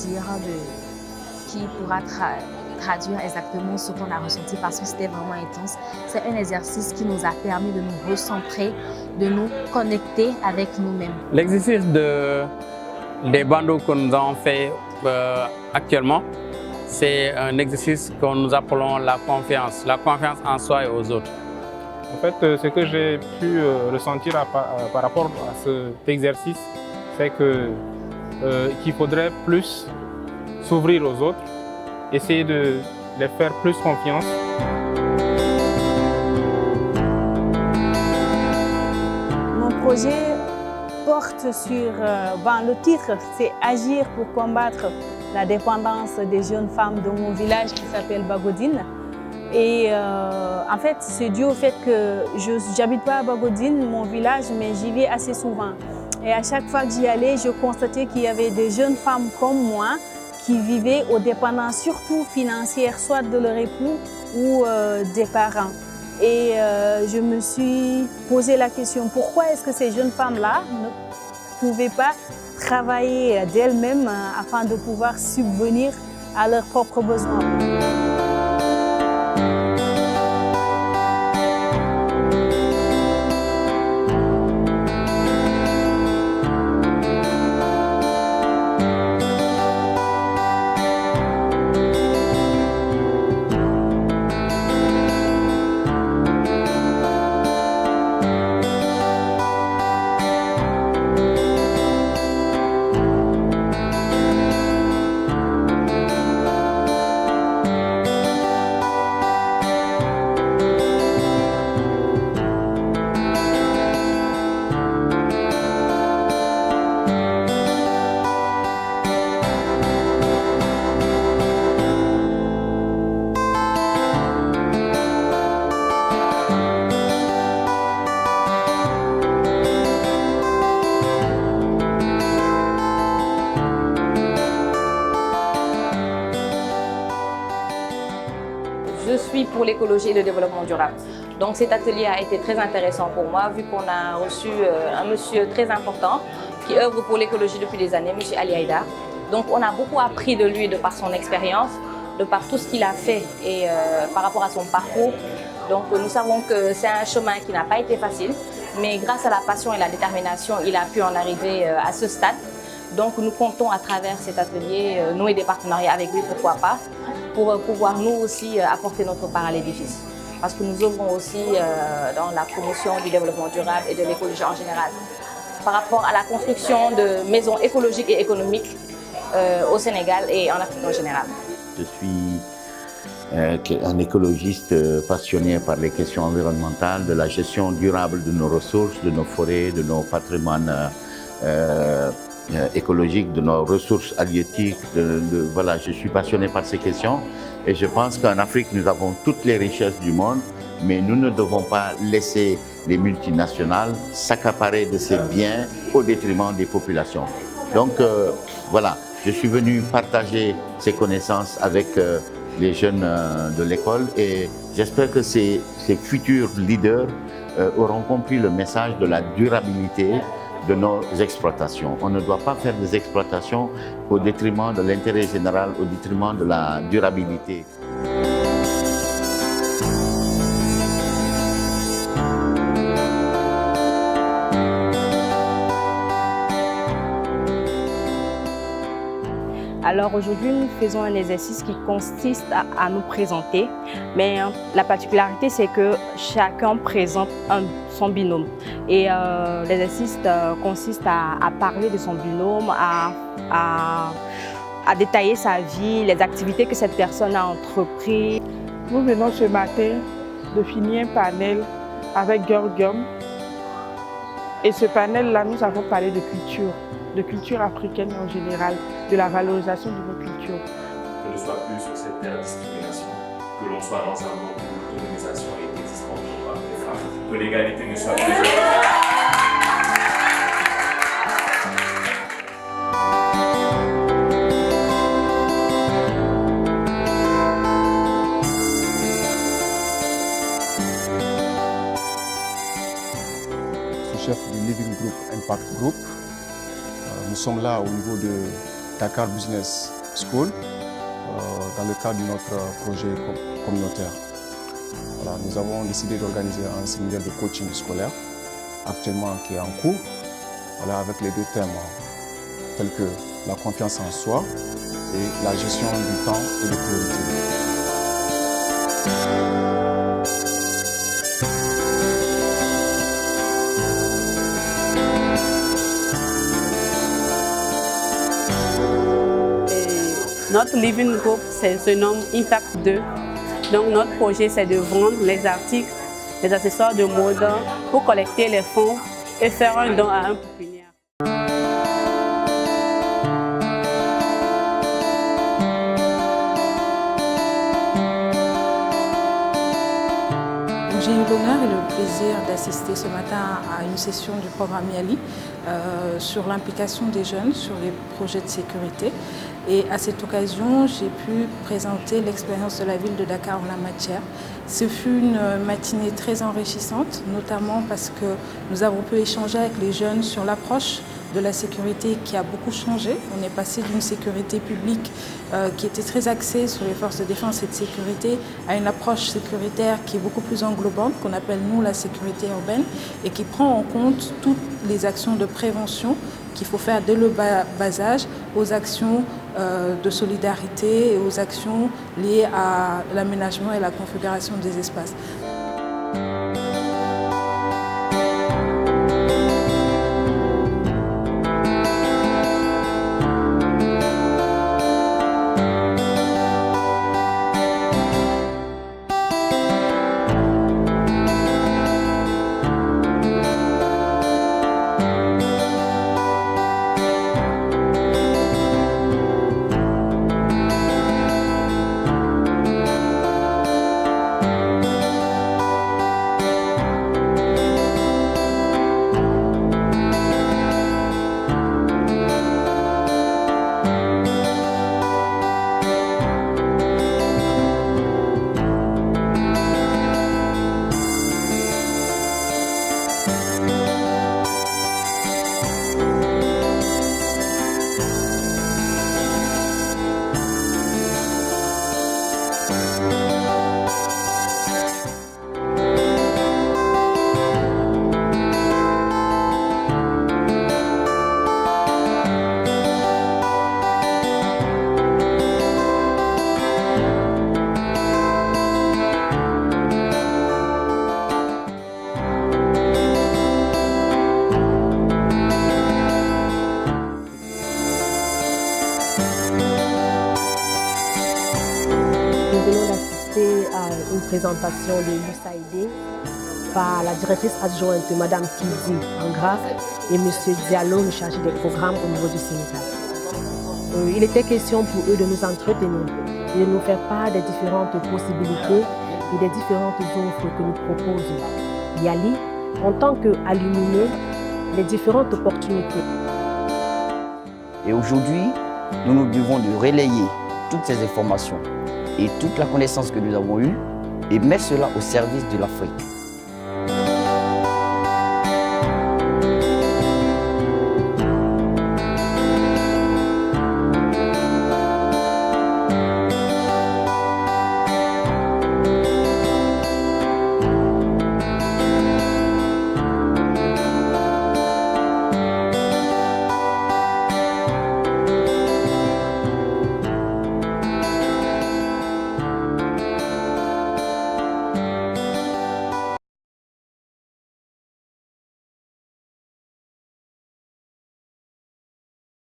dire, qui pourra traduire exactement ce qu'on a ressenti parce que c'était vraiment intense. C'est un exercice qui nous a permis de nous recentrer, de nous connecter avec nous-mêmes. L'exercice des bandeaux que nous avons fait actuellement, c'est un exercice que nous appelons la confiance en soi et aux autres. En fait, ce que j'ai pu ressentir par rapport à cet exercice, c'est qu'il faudrait plus s'ouvrir aux autres, essayer de les faire plus confiance. Mon projet porte sur, le titre, c'est Agir pour combattre la dépendance des jeunes femmes de mon village qui s'appelle Bagodine. Et en fait, c'est dû au fait que je n'habite pas à Bagodine, mon village, mais j'y vais assez souvent. Et à chaque fois que j'y allais, je constatais qu'il y avait des jeunes femmes comme moi qui vivaient aux dépendances, surtout financières, soit de leur époux ou des parents. Et je me suis posé la question, pourquoi est-ce que ces jeunes femmes-là ne pouvaient pas travailler d'elles-mêmes afin de pouvoir subvenir à leurs propres besoins? Je suis pour l'écologie et le développement durable. Donc cet atelier a été très intéressant pour moi vu qu'on a reçu un monsieur très important qui œuvre pour l'écologie depuis des années, monsieur Ali Haïdar. Donc on a beaucoup appris de lui de par son expérience, de par tout ce qu'il a fait et par rapport à son parcours. Donc nous savons que c'est un chemin qui n'a pas été facile, mais grâce à la passion et la détermination, il a pu en arriver à ce stade. Donc nous comptons à travers cet atelier nouer des partenariats avec lui, pourquoi pas, pour pouvoir nous aussi apporter notre part à l'édifice. Parce que nous œuvrons aussi dans la promotion du développement durable et de l'écologie en général. Par rapport à la construction de maisons écologiques et économiques au Sénégal et en Afrique en général. Je suis un écologiste passionné par les questions environnementales, de la gestion durable de nos ressources, de nos forêts, de nos patrimoines écologiques, de nos ressources halieutiques. Voilà, je suis passionné par ces questions et je pense qu'en Afrique, nous avons toutes les richesses du monde, mais nous ne devons pas laisser les multinationales s'accaparer de ces biens au détriment des populations. Donc voilà, je suis venu partager ces connaissances avec les jeunes de l'école et j'espère que ces futurs leaders auront compris le message de la durabilité de nos exploitations. On ne doit pas faire des exploitations au détriment de l'intérêt général, au détriment de la durabilité. Alors aujourd'hui, nous faisons un exercice qui consiste à nous présenter, mais la particularité c'est que chacun présente son binôme. Et l'exercice consiste à parler de son binôme, à détailler sa vie, les activités que cette personne a entreprises. Nous venons ce matin de finir un panel avec Gorgum. Et ce panel-là, nous avons parlé de culture africaine en général, de la valorisation de nos cultures. Que ne soit plus sur cette terre de discrimination, que l'on soit dans un monde où l'autonomisation est existante pour les femmes, que l'égalité ne soit plus... Chef du Living Group Impact Group. Nous sommes là au niveau de Dakar Business School dans le cadre de notre projet communautaire. Voilà, nous avons décidé d'organiser un séminaire de coaching scolaire, actuellement qui est en cours, voilà, avec les deux thèmes tels que la confiance en soi et la gestion du temps et des priorités. Notre living group se nomme Impact 2. Donc notre projet, c'est de vendre les articles, les accessoires de mode pour collecter les fonds et faire un don à un pouponnière. J'ai eu l'honneur et le plaisir d'assister ce matin à une session du programme YALI sur l'implication des jeunes sur les projets de sécurité. Et à cette occasion, j'ai pu présenter l'expérience de la ville de Dakar en la matière. Ce fut une matinée très enrichissante, notamment parce que nous avons pu échanger avec les jeunes sur l'approche de la sécurité qui a beaucoup changé. On est passé d'une sécurité publique qui était très axée sur les forces de défense et de sécurité à une approche sécuritaire qui est beaucoup plus englobante, qu'on appelle nous la sécurité urbaine, et qui prend en compte toutes les actions de prévention qu'il faut faire dès le bas âge, aux actions de solidarité et aux actions liées à l'aménagement et la configuration des espaces. Nous venons d'assister à une présentation de l'USAID par la directrice adjointe, Mme Kidi Angraf, et M. Diallo, le chargé des programmes au niveau du Sénégal. Il était question pour eux de nous entretenir et de nous faire part des différentes possibilités et des différentes offres que nous propose YALI en tant qu'aluminés, les différentes opportunités. Et aujourd'hui, nous nous devons de relayer toutes ces informations et toute la connaissance que nous avons eue et mettre cela au service de l'Afrique.